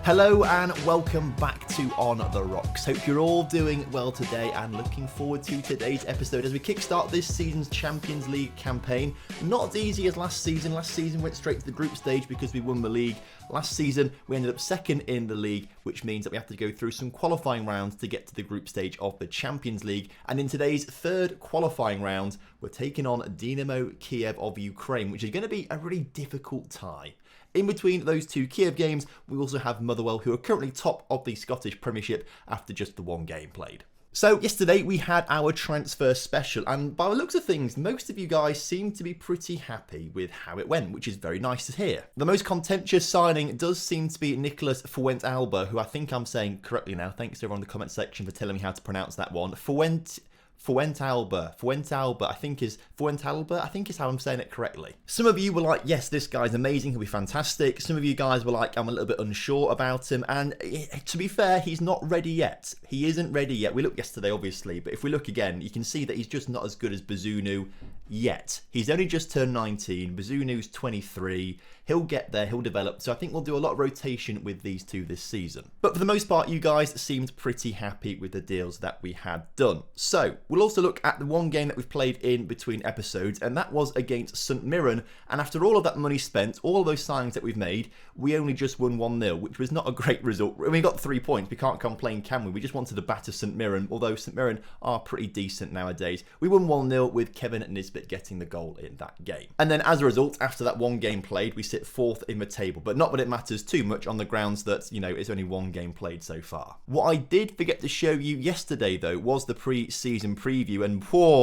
Hello and welcome back to On The Rocks. Hope you're all doing well today and looking forward to today's episode as we kickstart this season's Champions League campaign. Not as easy as last season. Last season went straight to the group stage because we won the league. Last season we ended up second in the league, which means that we have to go through some qualifying rounds to get to the group stage of the Champions League. And in today's third qualifying round, we're taking on Dynamo Kiev of Ukraine, which is going to be a really difficult tie. In between those two Kiev games, we also have Motherwell, who are currently top of the Scottish Premiership after just the one game played. So yesterday we had our transfer special, and by the looks of things, most of you guys seem to be pretty happy with how it went, which is very nice to hear. The most contentious signing does seem to be Nicholas Fuentalba, who I think I'm saying correctly now. Thanks to everyone in the comment section for telling me how to pronounce that one. Fuentalba, I think is how I'm saying it correctly. Some of you were like, yes, this guy's amazing, he'll be fantastic. Some of you guys were like, I'm a little bit unsure about him. And to be fair, he's not ready yet. He isn't ready yet. We looked yesterday, obviously, but if we look again, you can see that he's just not as good as Bazunu yet. He's only just turned 19. Bazunu's 23. He'll get there, he'll develop. So I think we'll do a lot of rotation with these two this season. But for the most part, you guys seemed pretty happy with the deals that we had done. So we'll also look at the one game that we've played in between episodes, and that was against St Mirren. And after all of that money spent, all of those signings that we've made, we only just won 1-0, which was not a great result. I mean, we got 3 points. We can't complain, can we? We just wanted to batter St Mirren, although St Mirren are pretty decent nowadays. We won 1-0 with Kevin Nisbet getting the goal in that game. And then as a result, after that one game played, we sit 4th in the table, but not that it matters too much on the grounds that, you know, it's only one game played so far. What I did forget to show you yesterday, though, was the pre-season preview, and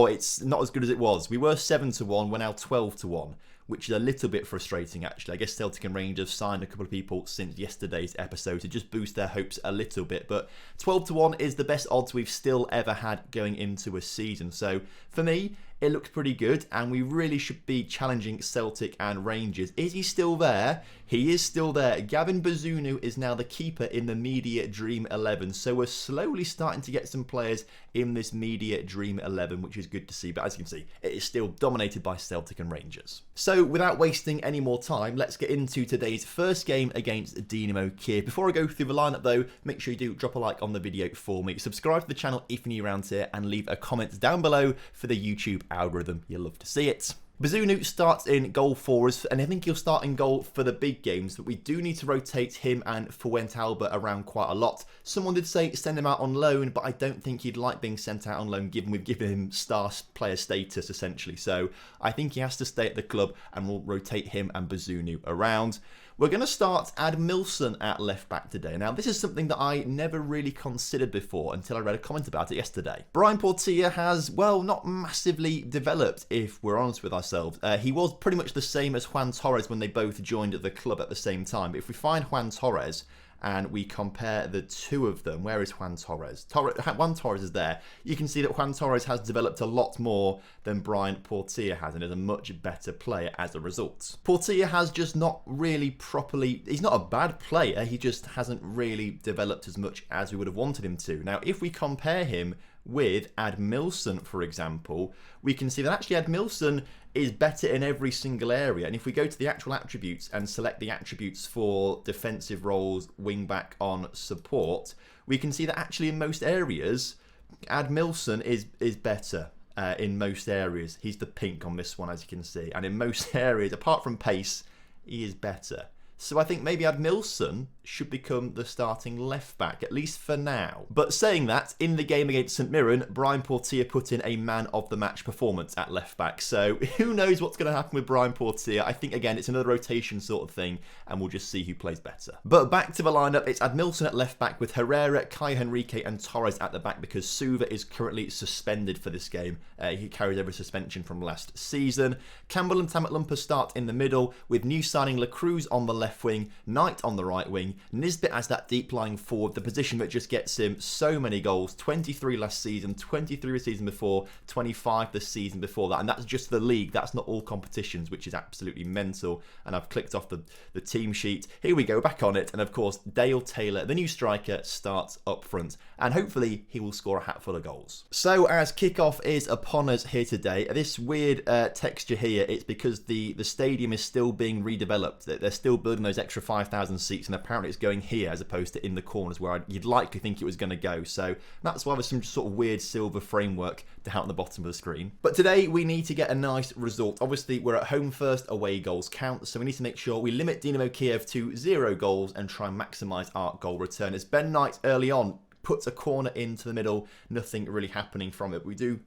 it's not as good as it was. We were 7-1, we're now 12-1. Which is a little bit frustrating, actually. I guess Celtic and Rangers signed a couple of people since yesterday's episode to just boost their hopes a little bit. But 12-1 is the best odds we've still ever had going into a season. So for me, it looks pretty good, and we really should be challenging Celtic and Rangers. Is he still there? He is still there. Gavin Bazunu is now the keeper in the Media Dream 11. So we're slowly starting to get some players in this Media Dream 11, which is good to see. But as you can see, it is still dominated by Celtic and Rangers. So without wasting any more time, let's get into today's first game against Dynamo Kiev. Before I go through the lineup, though, make sure you do drop a like on the video for me. Subscribe to the channel if you're new around here, and leave a comment down below for the YouTube algorithm. You'll love to see it. Bazunu starts in goal for us, and I think he'll start in goal for the big games, but we do need to rotate him and Fuentalba around quite a lot. Someone did say send him out on loan, but I don't think he'd like being sent out on loan given we've given him star player status essentially. So I think he has to stay at the club, and we'll rotate him and Bazunu around. We're going to start Admilson at left back today. Now, this is something that I never really considered before until I read a comment about it yesterday. Brian Portia has, well, not massively developed, if we're honest with ourselves. He was pretty much the same as Juan Torres when they both joined the club at the same time. But if we find Juan Torres and we compare the two of them, where is Juan Torres? Juan Torres is there. You can see that Juan Torres has developed a lot more than Brian Portia has, and is a much better player as a result. Portia has just not really properly, he's not a bad player, he just hasn't really developed as much as we would have wanted him to. Now, if we compare him with Admilson, for example, we can see that actually Admilson is better in every single area. And if we go to the actual attributes and select the attributes for defensive roles, wing back, on support, we can see that actually in most areas, Admilson is better. In most areas. He's the pink on this one, as you can see. And in most areas, apart from pace, he is better. So I think maybe Admilson should become the starting left back, at least for now. But saying that, in the game against St Mirren, Brian Portia put in a man of the match performance at left back. So who knows what's going to happen with Brian Portia. I think, again, it's another rotation sort of thing, and we'll just see who plays better. But back to the lineup, it's Admilson at left back with Herrera, Kai Henrique and Torres at the back, because Suva is currently suspended for this game. He carries over suspension from last season. Campbell and Tamatlumpur start in the middle, with new signing La Cruz on the left wing, Knight on the right wing, Nisbet as that deep lying forward, the position that just gets him so many goals. 23 last season, 23 the season before, 25 the season before that, and that's just the league. That's not all competitions, which is absolutely mental. And I've clicked off the team sheet. Here we go, back on it, and of course Dale Taylor, the new striker, starts up front, and hopefully he will score a hatful of goals. So as kickoff is upon us here today, this weird texture here, it's because the stadium is still being redeveloped. They're still building those extra 5,000 seats, and apparently apparently it's going here as opposed to in the corners where you'd likely think it was going to go. So that's why there's some sort of weird silver framework to out on the bottom of the screen. But today we need to get a nice result. Obviously we're at home first, away goals count, so we need to make sure we limit Dynamo Kiev to 0 goals and try and maximise our goal return. As Ben Knight early on puts a corner into the middle, nothing really happening from it. We do,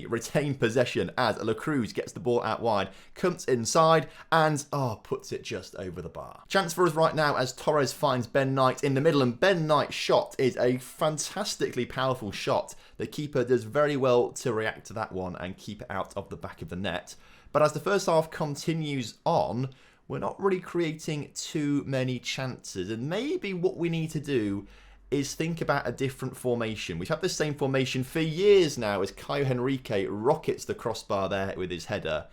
retain possession as La Cruz gets the ball out wide, comes inside and, puts it just over the bar. Chance for us right now as Torres finds Ben Knight in the middle, and Ben Knight's shot is a fantastically powerful shot. The keeper does very well to react to that one and keep it out of the back of the net. But as the first half continues on, we're not really creating too many chances, and maybe what we need to do is think about a different formation. We've had the same formation for years now as Caio Henrique rockets the crossbar there with his header.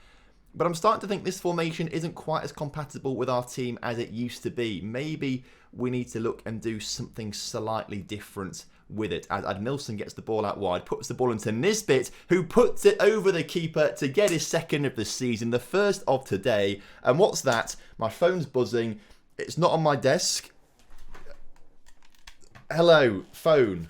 But I'm starting to think this formation isn't quite as compatible with our team as it used to be. Maybe we need to look and do something slightly different with it. As Admilson gets the ball out wide, puts the ball into Nisbet, who puts it over the keeper to get his second of the season, the first of today. And what's that? My phone's buzzing. It's not on my desk. Hello, phone.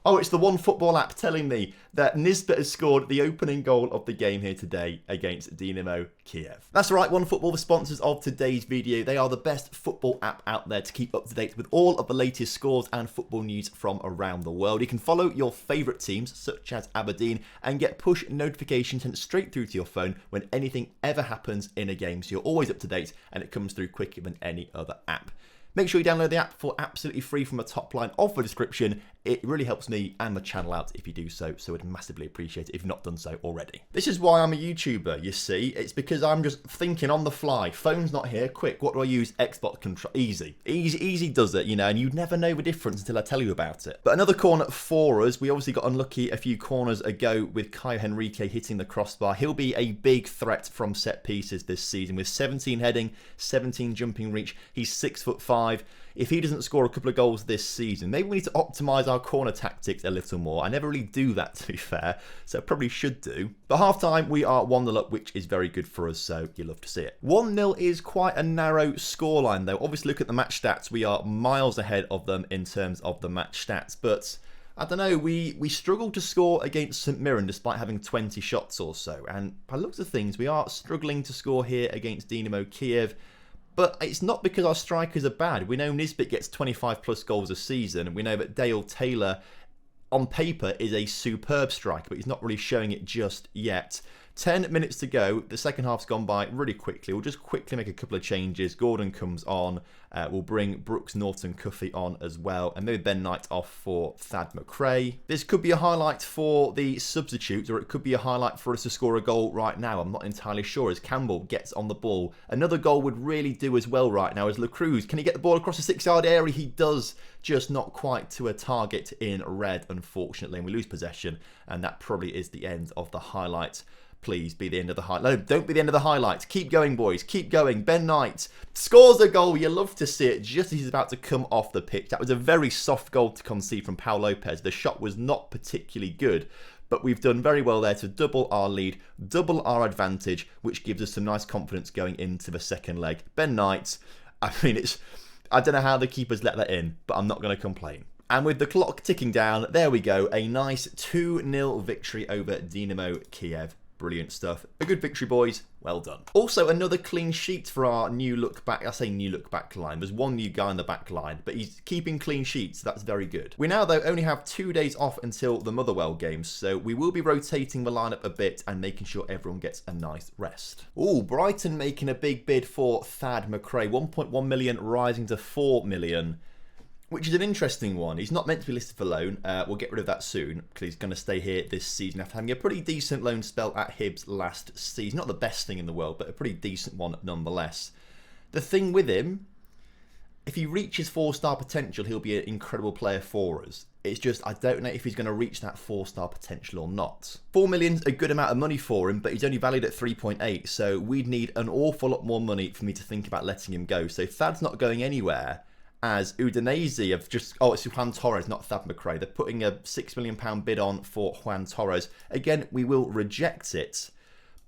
Oh, it's the One Football app telling me that Nisbet has scored the opening goal of the game here today against Dynamo Kiev. That's right, One Football, the sponsors of today's video. They are the best football app out there to keep up to date with all of the latest scores and football news from around the world. You can follow your favourite teams, such as Aberdeen, and get push notifications sent straight through to your phone when anything ever happens in a game. So you're always up to date and it comes through quicker than any other app. Make sure you download the app for absolutely free from the top line of the description. It really helps me and the channel out if you do so, so I'd massively appreciate it if you've not done so already. This is why I'm a YouTuber, you see. It's because I'm just thinking on the fly. Phone's not here. Quick, what do I use? Xbox control. Easy does it, you know, and you'd never know the difference until I tell you about it. But another corner for us. We obviously got unlucky a few corners ago with Caio Henrique hitting the crossbar. He'll be a big threat from set pieces this season with 17 heading, 17 jumping reach. He's 6'5". If he doesn't score a couple of goals this season, maybe we need to optimise our corner tactics a little more. I never really do that, to be fair, so I probably should do. But half-time, we are 1-0 up, which is very good for us, so you love to see it. 1-0 is quite a narrow scoreline, though. Obviously, look at the match stats. We are miles ahead of them in terms of the match stats, but I don't know, we struggled to score against St Mirren despite having 20 shots or so, and by the looks of things, we are struggling to score here against Dynamo Kiev. But it's not because our strikers are bad. We know Nisbet gets 25 plus goals a season. And we know that Dale Taylor, on paper, is a superb striker, but he's not really showing it just yet. 10 minutes to go. The second half's gone by really quickly. We'll just quickly make a couple of changes. Gordon comes on. We'll bring Brooks Norton Cuffy on as well. And maybe Ben Knight off for Thad McRae. This could be a highlight for the substitutes, or it could be a highlight for us to score a goal right now. I'm not entirely sure as Campbell gets on the ball. Another goal would really do as well right now as La Cruz. Can he get the ball across the 6-yard area? He does, just not quite to a target in red, unfortunately. And we lose possession. And that probably is the end of the highlight. Please be the end of the highlight. No, don't be the end of the highlights. Keep going, boys. Keep going. Ben Knight scores a goal. You love to see it just as he's about to come off the pitch. That was a very soft goal to concede from Pau Lopez. The shot was not particularly good, but we've done very well there to double our lead, double our advantage, which gives us some nice confidence going into the second leg. Ben Knight, I mean, I don't know how the keepers let that in, but I'm not going to complain. And with the clock ticking down, there we go. A nice 2-0 victory over Dynamo Kiev. Brilliant stuff. A good victory, boys. Well done. Also, another clean sheet for our new look back. I say new look back line. There's one new guy in the back line, but he's keeping clean sheets. So that's very good. We now, though, only have 2 days off until the Motherwell games, so we will be rotating the lineup a bit and making sure everyone gets a nice rest. Ooh, Brighton making a big bid for Thad McRae. 1.1 million rising to 4 million. Which is an interesting one. He's not meant to be listed for loan. We'll get rid of that soon because he's going to stay here this season after having a pretty decent loan spell at Hibs last season. Not the best thing in the world, but a pretty decent one nonetheless. The thing with him, if he reaches 4-star potential, he'll be an incredible player for us. It's just, I don't know if he's going to reach that 4-star potential or not. 4 million's a good amount of money for him, but he's only valued at 3.8, so we'd need an awful lot more money for me to think about letting him go. So Thad's not going anywhere. As Udinese have just... Oh, it's Juan Torres, not Thad McRae. They're putting a £6 million bid on for Juan Torres. Again, we will reject it.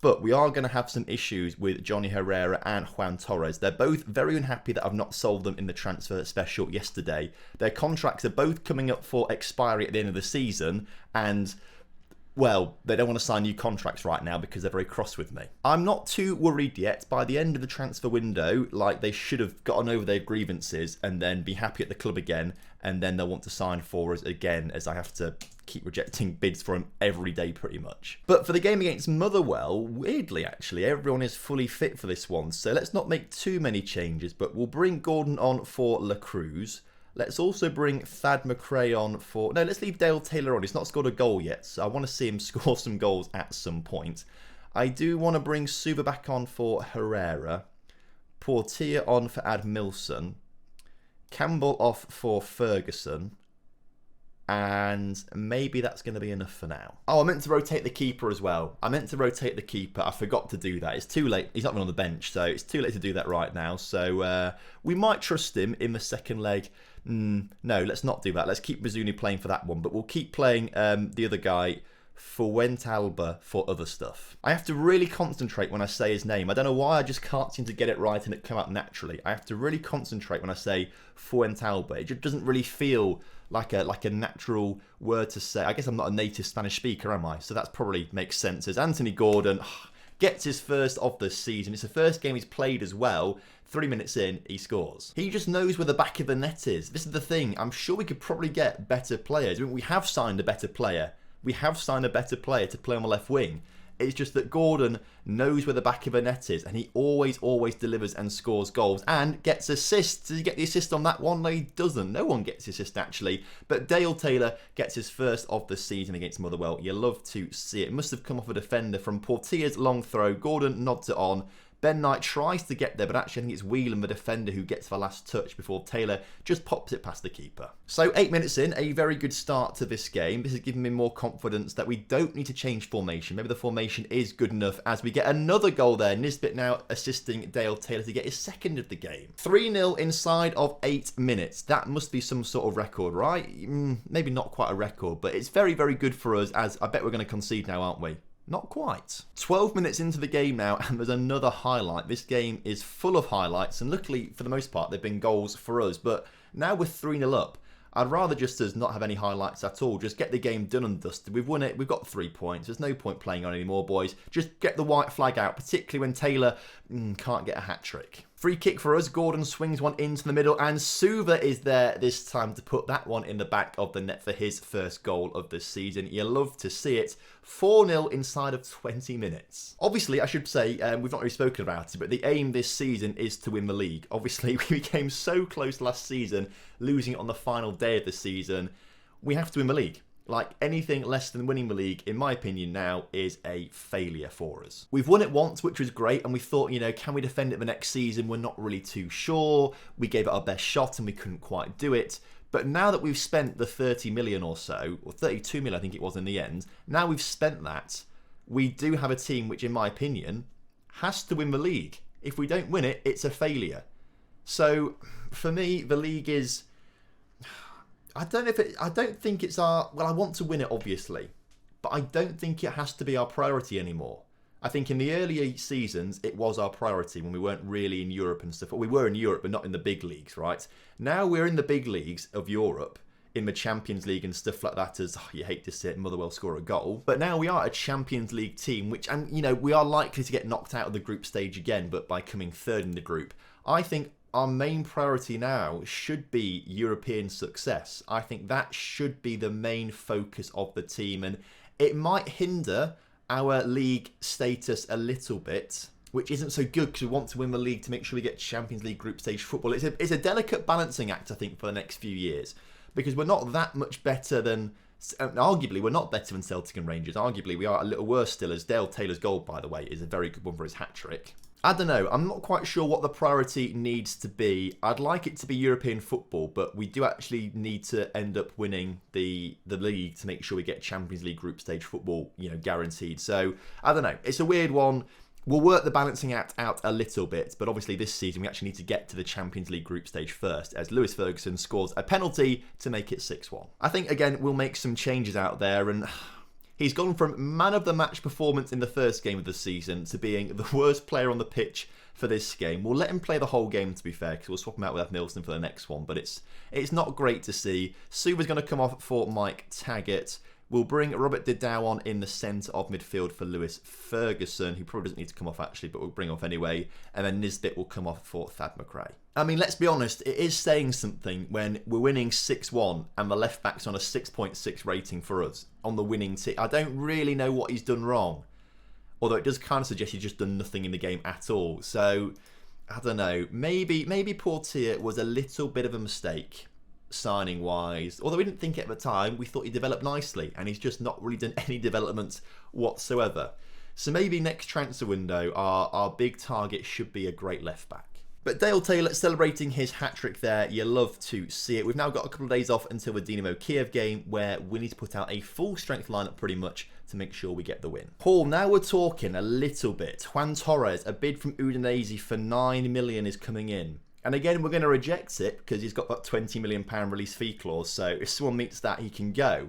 But we are going to have some issues with Johnny Herrera and Juan Torres. They're both very unhappy that I've not sold them in the transfer special yesterday. Their contracts are both coming up for expiry at the end of the season, and well, they don't want to sign new contracts right now because they're very cross with me. I'm not too worried yet. By the end of the transfer window, like, they should have gotten over their grievances and then be happy at the club again, and then they'll want to sign for us again, as I have to keep rejecting bids for him every day pretty much. But for the game against Motherwell, weirdly actually, everyone is fully fit for this one, so let's not make too many changes, but we'll bring Gordon on for La Cruz. Let's also bring Thad McRae on for... No, let's leave Dale Taylor on. He's not scored a goal yet, so I want to see him score some goals at some point. I do want to bring Suva back on for Herrera. Portia on for Admilson. Campbell off for Ferguson. And maybe that's going to be enough for now. Oh, I meant to rotate the keeper as well. I forgot to do that. It's too late. He's not even on the bench, so it's too late to do that right now. So we might trust him in the second leg. No, let's not do that. Let's keep Bazuni playing for that one. But we'll keep playing the other guy, Fuentalba, for other stuff. I have to really concentrate when I say his name. I don't know why, I just can't seem to get it right and it come out naturally. I have to really concentrate when I say Fuentalba. It just doesn't really feel like a natural word to say. I guess I'm not a native Spanish speaker, am I? So that probably makes sense. As Anthony Gordon gets his first of the season. It's the first game he's played as well. 3 minutes in, he scores. He just knows where the back of the net is. This is the thing. I'm sure we could probably get better players. I mean, we have signed a better player. We have signed a better player to play on the left wing. It's just that Gordon knows where the back of the net is, and he always delivers and scores goals and gets assists. Does he get the assist on that one? No, he doesn't. No one gets the assist, actually. But Dale Taylor gets his first of the season against Motherwell. You love to see it. It must have come off a defender from Portia's long throw. Gordon nods it on. Ben Knight tries to get there, but actually I think it's Whelan, the defender, who gets the last touch before Taylor just pops it past the keeper. So 8 minutes in, a very good start to this game. This has given me more confidence that we don't need to change formation. Maybe the formation is good enough as we get another goal there. Nisbet now assisting Dale Taylor to get his second of the game. 3-0 inside of 8 minutes. That must be some sort of record, right? Maybe not quite a record, but it's very, very good for us, as I bet we're going to concede now, aren't we? Not quite. 12 minutes into the game now, and there's another highlight. This game is full of highlights, and luckily, for the most part, they've been goals for us. But now we're 3-0 up. I'd rather just us not have any highlights at all. Just get the game done and dusted. We've won it. We've got 3 points. There's no point playing on anymore, boys. Just get the white flag out, particularly when Taylor can't get a hat-trick. Free kick for us. Gordon swings one into the middle, and Suva is there this time to put that one in the back of the net for his first goal of the season. You love to see it. 4-0 inside of 20 minutes. Obviously, I should say, we've not really spoken about it, but the aim this season is to win the league. Obviously, we became so close last season, losing it on the final day of the season. We have to win the league. Like, anything less than winning the league, in my opinion now, is a failure for us. We've won it once, which was great, and we thought, can we defend it the next season? We're not really too sure. We gave it our best shot and we couldn't quite do it. But now that we've spent the 30 million or so, or 32 million I think it was in the end, now we've spent that, we do have a team which, in my opinion, has to win the league. If we don't win it, it's a failure. So, for me, the league is... I don't think it's our... Well, I want to win it, obviously. But I don't think it has to be our priority anymore. I think in the earlier seasons, it was our priority when we weren't really in Europe and stuff. Well, we were in Europe, but not in the big leagues, right? Now we're in the big leagues of Europe, in the Champions League and stuff like that, as you hate to see it, Motherwell score a goal. But now we are a Champions League team, which, and we are likely to get knocked out of the group stage again, but by coming third in the group. I think our main priority now should be European success. I think that should be the main focus of the team, and it might hinder our league status a little bit, which isn't so good because we want to win the league to make sure we get Champions League group stage football. It's a delicate balancing act, I think, for the next few years, because we're not that much better than... Arguably, we're not better than Celtic and Rangers. Arguably, we are a little worse still, as Dale Taylor's goal, by the way, is a very good one for his hat-trick. I don't know. I'm not quite sure what the priority needs to be. I'd like it to be European football, but we do actually need to end up winning the league to make sure we get Champions League group stage football, guaranteed. So, I don't know. It's a weird one. We'll work the balancing act out a little bit, but obviously this season we actually need to get to the Champions League group stage first, as Lewis Ferguson scores a penalty to make it 6-1. I think, again, we'll make some changes out there, and... He's gone from man of the match performance in the first game of the season to being the worst player on the pitch for this game. We'll let him play the whole game, to be fair, because we'll swap him out with Nilsson for the next one, but it's not great to see. Suva's going to come off for Mike Taggart. We'll bring Robert Didau on in the centre of midfield for Lewis Ferguson, who probably doesn't need to come off actually, but we'll bring off anyway. And then Nisbet will come off for Thad McRae. I mean, let's be honest, it is saying something when we're winning 6-1 and the left back's on a 6.6 rating for us on the winning team. I don't really know what he's done wrong, although it does kind of suggest he's just done nothing in the game at all. So, I don't know, maybe Portier was a little bit of a mistake signing wise, although we didn't think it at the time. We thought he developed nicely, and he's just not really done any development whatsoever. So maybe next transfer window our big target should be a great left back. But Dale Taylor celebrating his hat-trick there, you love to see it. We've now got a couple of days off until the Dynamo Kiev game, where we need to put out a full strength lineup pretty much to make sure we get the win. Paul, now we're talking a little bit. Juan Torres, a bid from Udinese for 9 million is coming in. And again, we're going to reject it because he's got that £20 million release fee clause. So if someone meets that, he can go.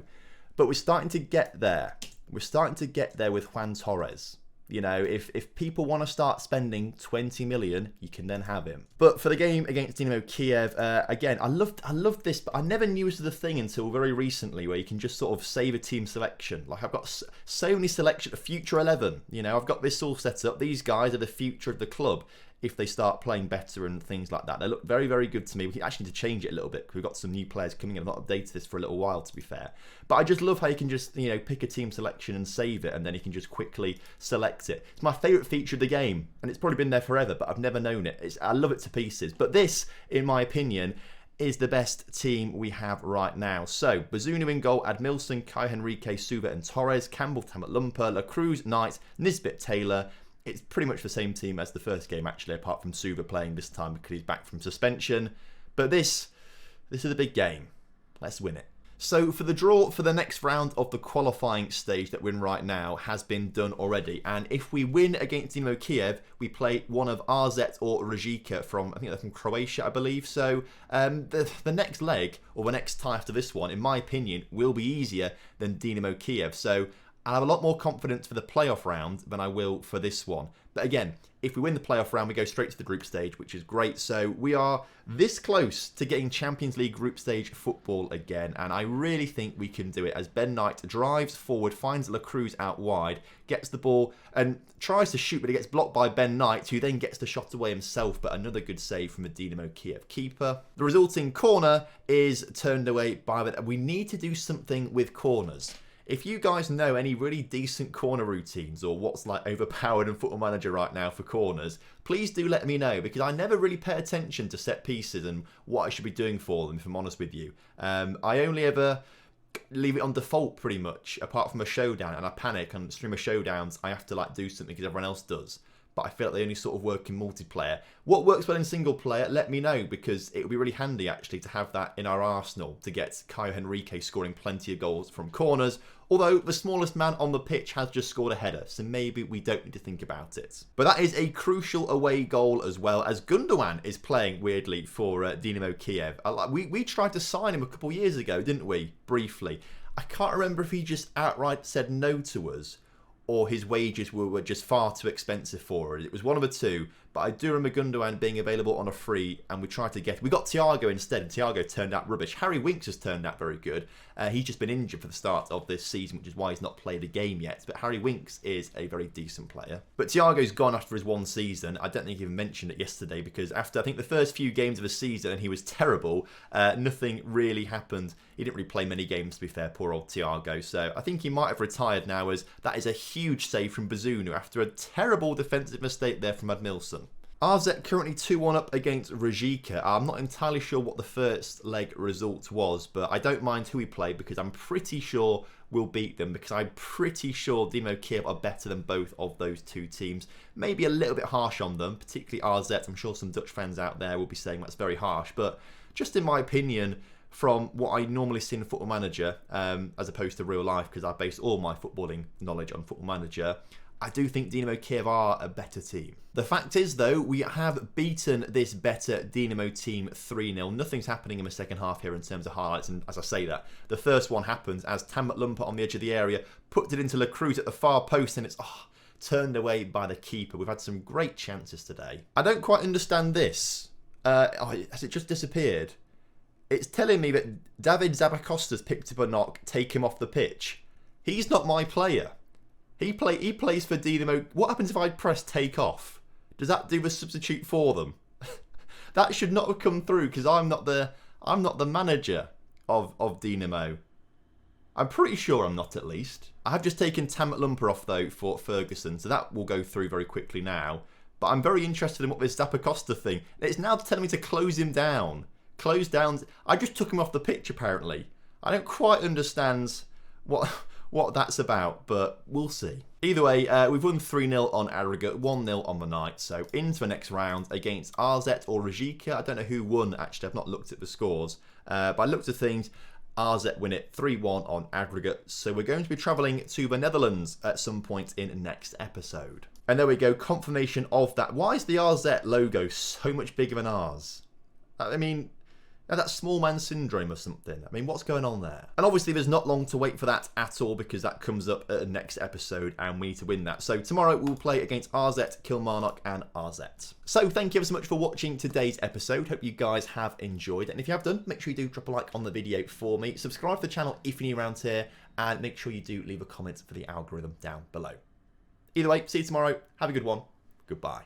But we're starting to get there. We're starting to get there with Juan Torres. You know, if people want to start spending 20 million, you can then have him. But for the game against Dynamo Kiev, again, I loved this, but I never knew this was the thing until very recently, where you can just sort of save a team selection. Like, I've got so many selection, future 11. You know, I've got this all set up. These guys are the future of the club if they start playing better and things like that. They look very, very good to me. We actually need to change it a little bit because we've got some new players coming in. I've not updated this for a little while, to be fair. But I just love how you can just, you know, pick a team selection and save it, and then you can just quickly select it. It's my favourite feature of the game, and it's probably been there forever, but I've never known it. I love it to pieces. But this, in my opinion, is the best team we have right now. So, Bazunu in goal, Admilson, Kai Henrique, Suva and Torres, Campbell, Tamat Lumper, La Cruz, Knight, Nisbet, Taylor. It's pretty much the same team as the first game, actually, apart from Suva playing this time because he's back from suspension. But this is a big game. Let's win it. So for the draw for the next round of the qualifying stage that we're in right now has been done already. And if we win against Dynamo Kiev, we play one of RZ or Rijeka from, I think they're from Croatia, I believe. So the next leg, or the next tie after this one, in my opinion, will be easier than Dynamo Kiev. So I'll have a lot more confidence for the playoff round than I will for this one. But again, if we win the playoff round, we go straight to the group stage, which is great. So we are this close to getting Champions League group stage football again. And I really think we can do it as Ben Knight drives forward, finds La Cruz out wide, gets the ball and tries to shoot, but it gets blocked by Ben Knight, who then gets the shot away himself. But another good save from the Dynamo Kiev keeper. The resulting corner is turned away by the... We need to do something with corners. If you guys know any really decent corner routines or what's like overpowered in Football Manager right now for corners, please do let me know, because I never really pay attention to set pieces and what I should be doing for them, if I'm honest with you. I only ever leave it on default pretty much, apart from a showdown, and I panic on stream of showdowns. I have to like do something because everyone else does. But I feel like they only sort of work in multiplayer. What works well in single player, let me know, because it would be really handy actually to have that in our arsenal to get Caio Henrique scoring plenty of goals from corners. Although the smallest man on the pitch has just scored a header, so maybe we don't need to think about it. But that is a crucial away goal as well, as Gundogan is playing weirdly for Dynamo Kiev. We tried to sign him a couple of years ago, didn't we? Briefly. I can't remember if he just outright said no to us, or his wages were just far too expensive for it. It was one of the two, but I do remember Gundogan being available on a free, and we tried to get... We got Thiago instead, and Thiago turned out rubbish. Harry Winks has turned out very good. He's just been injured for the start of this season, which is why he's not played a game yet. But Harry Winks is a very decent player. But Thiago's gone after his one season. I don't think he even mentioned it yesterday, because after, I think, the first few games of the season, and he was terrible, nothing really happened. He didn't really play many games, to be fair, poor old Thiago. So I think he might have retired now, as that is a huge save from Bazunu after a terrible defensive mistake there from Admilson. RZ currently 2-1 up against Rijeka. I'm not entirely sure what the first leg result was, but I don't mind who we play, because I'm pretty sure we'll beat them, because I'm pretty sure Dynamo Kiev are better than both of those two teams. Maybe a little bit harsh on them, particularly RZ. I'm sure some Dutch fans out there will be saying that's very harsh, but just in my opinion, from what I normally see in Football Manager, as opposed to real life, because I base all my footballing knowledge on Football Manager, I do think Dynamo Kiev are a better team. The fact is, though, we have beaten this better Dynamo team 3-0. Nothing's happening in the second half here in terms of highlights, and as I say that, the first one happens as Tam Lumper on the edge of the area puts it into Le Cruz at the far post, and it's turned away by the keeper. We've had some great chances today. I don't quite understand this. Has it just disappeared? It's telling me that David Zabacosta's picked up a knock, take him off the pitch. He's not my player. He plays for Dynamo. What happens if I press take off? Does that do the substitute for them? That should not have come through because I'm not the manager of Dynamo. I'm pretty sure I'm not, at least. I have just taken Tam Lumper off though for Ferguson, so that will go through very quickly now. But I'm very interested in what this Zapacosta thing. It's now telling me to close him down. Close down. I just took him off the pitch apparently. I don't quite understand what that's about, but we'll see. Either way, we've won 3-0 on aggregate, 1-0 on the night, so into the next round against RZ or Rijeka. I don't know who won, actually. I've not looked at the scores. But I looked at things. RZ win it 3-1 on aggregate. So we're going to be travelling to the Netherlands at some point in next episode. And there we go, confirmation of that. Why is the RZ logo so much bigger than ours? I mean, that's small man syndrome or something. I mean, what's going on there? And obviously there's not long to wait for that at all because that comes up at the next episode and we need to win that. So tomorrow we'll play against RZ, Kilmarnock and RZ. So thank you ever so much for watching today's episode. Hope you guys have enjoyed it. And if you have done, make sure you do drop a like on the video for me. Subscribe to the channel if you're new around here. And make sure you do leave a comment for the algorithm down below. Either way, see you tomorrow. Have a good one. Goodbye.